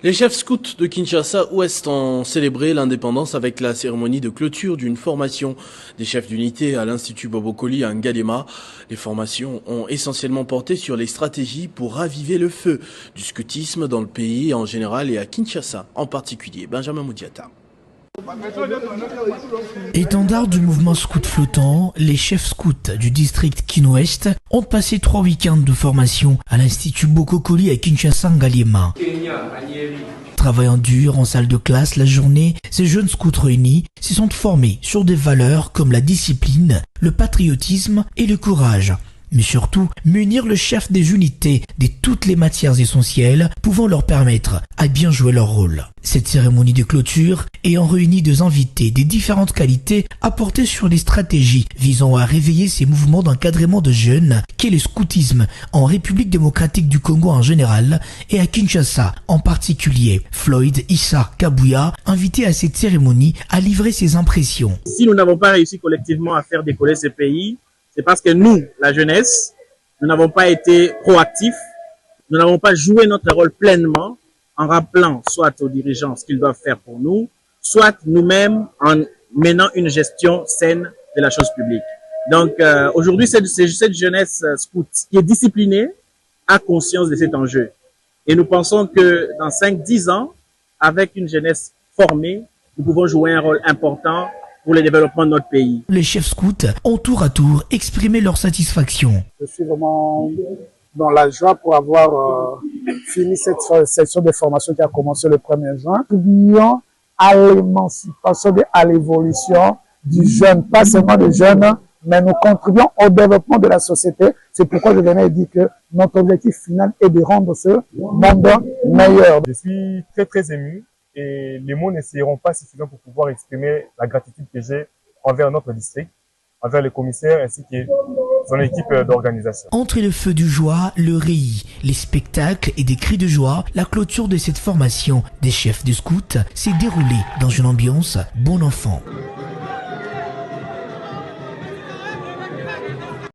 Les chefs scouts de Kinshasa-Ouest ont célébré l'indépendance avec la cérémonie de clôture d'une formation des chefs d'unité à l'Institut Bobokoli à Ngalema. Les formations ont essentiellement porté sur les stratégies pour raviver le feu du scoutisme dans le pays en général et à Kinshasa en particulier. Benjamin Moudiata. Étendard du mouvement scout flottant, les chefs scouts du district Kin-Ouest ont passé 3 week-ends de formation à l'Institut Bokokoli à Kinshasa-Ngaliema. Travaillant dur en salle de classe la journée, ces jeunes scouts réunis se sont formés sur des valeurs comme la discipline, le patriotisme et le courage. Mais surtout, munir le chef des unités de toutes les matières essentielles pouvant leur permettre à bien jouer leur rôle. Cette cérémonie de clôture ayant réuni deux invités des différentes qualités a porté sur les stratégies visant à réveiller ces mouvements d'encadrement de jeunes qu'est le scoutisme en République démocratique du Congo en général et à Kinshasa en particulier. Floyd Issa Kabuya, invité à cette cérémonie, a livré ses impressions. Si nous n'avons pas réussi collectivement à faire décoller ce pays, c'est parce que nous, la jeunesse, nous n'avons pas été proactifs, nous n'avons pas joué notre rôle pleinement en rappelant soit aux dirigeants ce qu'ils doivent faire pour nous, soit nous-mêmes en menant une gestion saine de la chose publique. Donc aujourd'hui, cette jeunesse scout qui est disciplinée a conscience de cet enjeu. Et nous pensons que dans 5-10 ans, avec une jeunesse formée, nous pouvons jouer un rôle important pour le développement de notre pays. Les chefs scouts ont tour à tour exprimé leur satisfaction. Je suis vraiment dans la joie pour avoir fini cette session de formation qui a commencé le 1er juin. Contribuons à l'émancipation et à l'évolution du jeune, pas seulement des jeunes, mais nous contribuons au développement de la société. C'est pourquoi je venais dire que notre objectif final est de rendre ce monde meilleur. Je suis très ému. Et les mots ne seront pas suffisants pour pouvoir exprimer la gratitude que j'ai envers notre district, envers le commissaire ainsi que son équipe d'organisation. Entre le feu du joie, le rire, les spectacles et des cris de joie, la clôture de cette formation des chefs de scouts s'est déroulée dans une ambiance bon enfant.